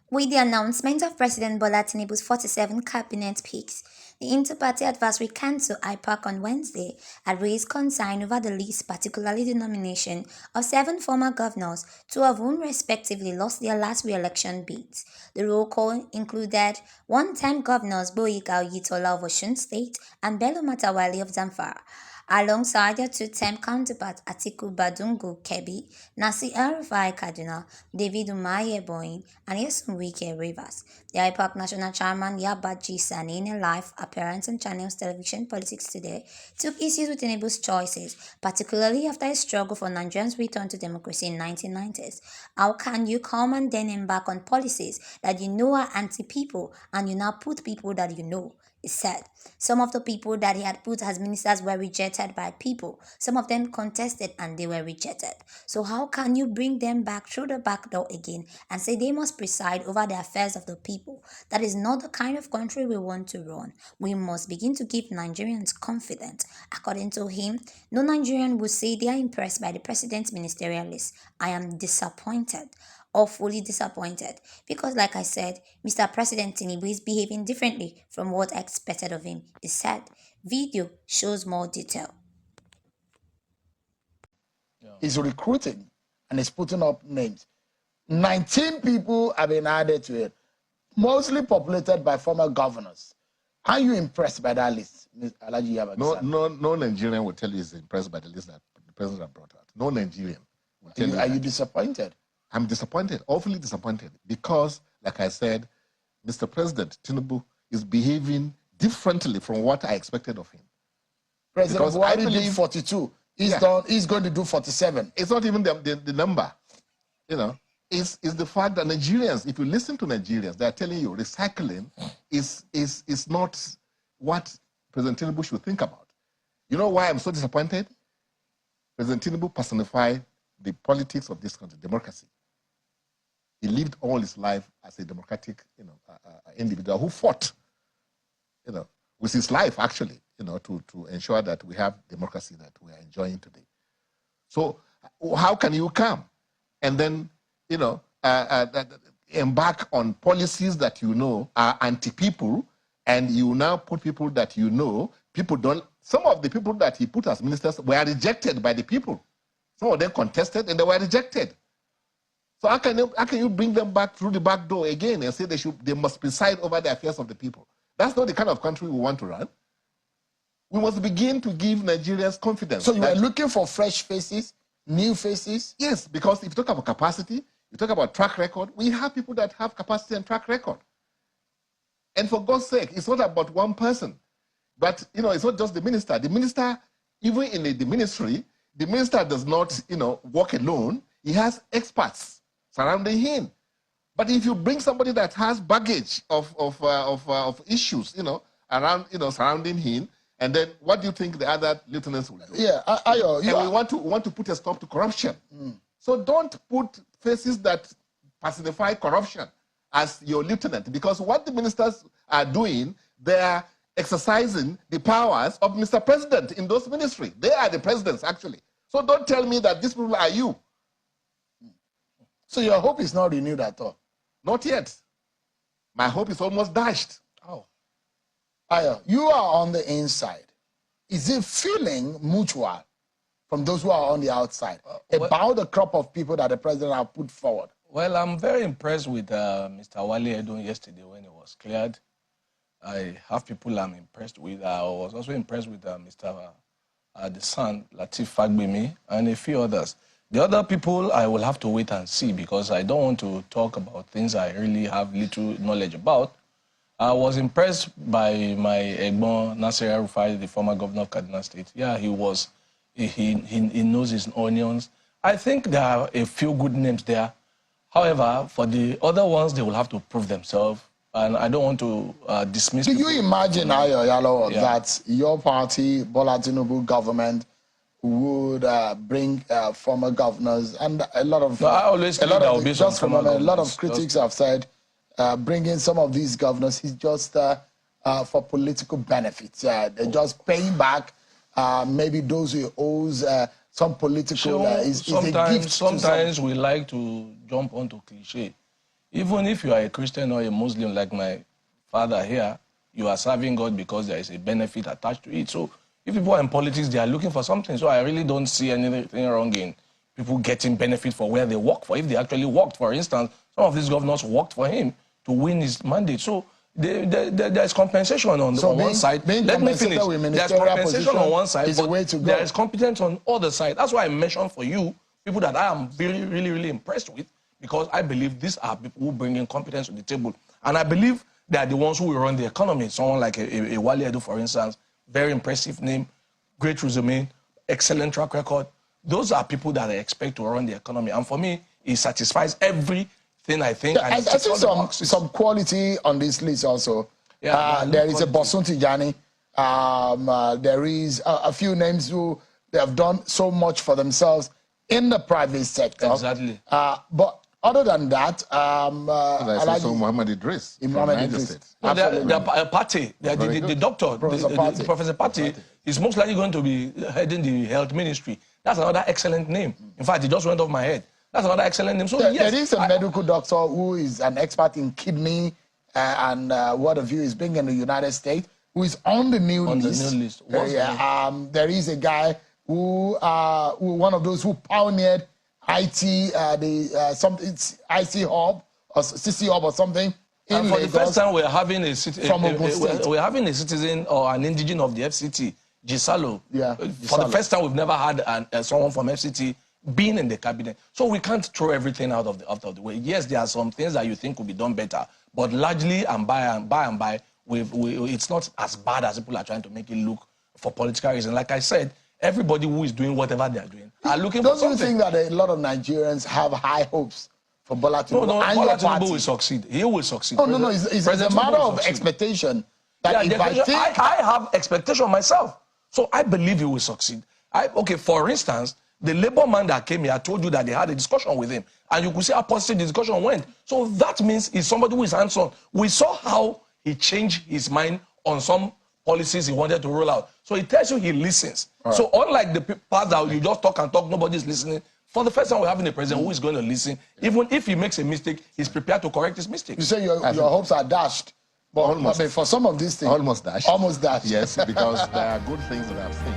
With the announcement of President Bola Tinubu's 47 cabinet picks, the Inter-Party Advisory Council IPAC on Wednesday had raised concern over the list, particularly the nomination of 7 former governors, 2 of whom respectively lost their last re-election bids. The roll call included one-time governors Boyega Oyitola of Osun State and Bello Matawalle of Zamfara, alongside their two-term counterparts Atiku Badungu Kebbi, Nasir El-Rufai Kaduna, David Umahi Ebonyi, and Nyesom Wike Rivers. The IPAC National Chairman Yabaji Sani, in a live appearance on Channels Television Politics Today, took issues with Tinubu's choices, particularly after his struggle for Nigerians' return to democracy in 1990s. How can you come and then embark on policies that you know are anti-people and you now put people that you know? He said some of the people that he had put as ministers were rejected by people. Some of them contested and they were rejected. So how can you bring them back through the back door again and say they must preside over the affairs of the people? That is not the kind of country we want to run. We must begin to give Nigerians confidence. According to him, no Nigerian would say they are impressed by the president's ministerial list. I am disappointed. Awfully disappointed because, like I said, Mr. President Tinubu is behaving differently from what I expected of him. He said, video shows more detail. He's recruiting and he's putting up names. 19 people have been added to it, mostly populated by former governors. Are you impressed by that list, Ms. Alhaji Yabagi? No Nigerian will tell you he's impressed by the list that the president brought out. No Nigerian will tell you. Are you disappointed? I'm disappointed, awfully disappointed, because, like I said, Mr. President Tinubu is behaving differently from what I expected of him. President Buhari did 42. He's going to do 47. It's not even the number, you know. It's the fact that Nigerians, if you listen to Nigerians, they're telling you recycling is not what President Tinubu should think about. You know why I'm so disappointed? President Tinubu personified the politics of this country, democracy. He lived all his life as a democratic, individual who fought, with his life actually, to ensure that we have democracy that we are enjoying today. So how can you come and then, embark on policies that you know are anti-people, and you now put people that you know, some of the people that he put as ministers were rejected by the people. Some of them contested and they were rejected. So how can you bring them back through the back door again and say they must preside over the affairs of the people? That's not the kind of country we want to run. We must begin to give Nigerians confidence. So you are looking for fresh faces, new faces? Yes, because if you talk about capacity, you talk about track record, we have people that have capacity and track record. And for God's sake, it's not about one person. But, it's not just the minister. The minister, even in the ministry, the minister does not, work alone. He has experts surrounding him. But if you bring somebody that has baggage of issues, around, surrounding him, and then what do you think the other lieutenants will do? Yeah, we want to put a stop to corruption. So don't put faces that personify corruption as your lieutenant, because what the ministers are doing, they are exercising the powers of Mr. President in those ministries. They are the presidents, actually. So don't tell me that these people are you. So your hope is not renewed at all? Not yet. My hope is almost dashed. Oh. Ayo, you are on the inside. Is it feeling mutual from those who are on the outside about the crop of people that the president has put forward? Well, I'm very impressed with Mr. Wale Edun yesterday when he was cleared. I have people I'm impressed with. I was also impressed with Mr. The son, Lateef Fagbemi, and a few others. The other people, I will have to wait and see, because I don't want to talk about things I really have little knowledge about. I was impressed by my Egbon Nasir El-Rufai, the former governor of Kaduna State. Yeah, he knows his onions. I think there are a few good names there. However, for the other ones, they will have to prove themselves. And I don't want to dismiss. Do you imagine, Ayo Yalo, that your party, Bola Tinubu government, would bring former governors and a lot of critics have said bringing some of these governors is just for political benefits. They're just paying back maybe those who owes some political. Sometimes we like to jump onto cliche. Even if you are a Christian or a Muslim like my father here, you are serving God because there is a benefit attached to it. So if people are in politics, they are looking for something. So I really don't see anything wrong in people getting benefit for where they work for. If they actually worked, for instance, some of these governors worked for him to win his mandate. So there's compensation on one side. Let me finish. There's compensation on one side, but there is competence on the other side. That's why I mentioned for you people that I am really impressed with, because I believe these are people who bring in competence to the table. And I believe they are the ones who will run the economy. Someone like a Wale Edu, for instance, very impressive name, great resume, excellent track record. Those are people that I expect to run the economy. And for me, it satisfies everything I think. I see some quality on this list also. Yeah, there is a Bosun Tijani. There is a few names who they have done so much for themselves in the private sector. Exactly. But other than that, also Muhammad Idris. Muhammad Idris. No, the party, the doctor, Professor Patti, is most likely going to be heading the health ministry. That's another excellent name. In fact, it just went off my head. That's another excellent name. So yes, there is a medical doctor who is an expert in kidney and what have you, is being in the United States, who is on the new list. There is a guy who one of those who pioneered IT, it's IC Hub or CC Hub or something. And for the first time, we're having a citizen or an indigene of the FCT, Gisalo. Yeah. For the first time, we've never had someone from FCT being in the cabinet. So we can't throw everything out of the way. Yes, there are some things that you think could be done better, but largely and by, it's not as bad as people are trying to make it look for political reasons. Like I said, everybody who is doing whatever they are doing are looking for something. Don't you think that a lot of Nigerians have high hopes for Bola Tinubu? No, Bola Tinubu will succeed. He will succeed. No. It's a matter of expectation. That I have expectation myself. So I believe he will succeed. For instance, the Labour man that came here, I told you that they had a discussion with him. And you could see how positive the discussion went. So that means he's somebody who is hands-on. We saw how he changed his mind on some policies he wanted to roll out. So it tells you he listens. Right. So unlike the part that you just talk and talk, nobody's listening. For the first time, we're having a president who is going to listen. Even if he makes a mistake, he's prepared to correct his mistake. You say your hopes are dashed. But almost. I mean, for some of these things... Almost dashed. Almost dashed. Yes, because there are good things that I've seen.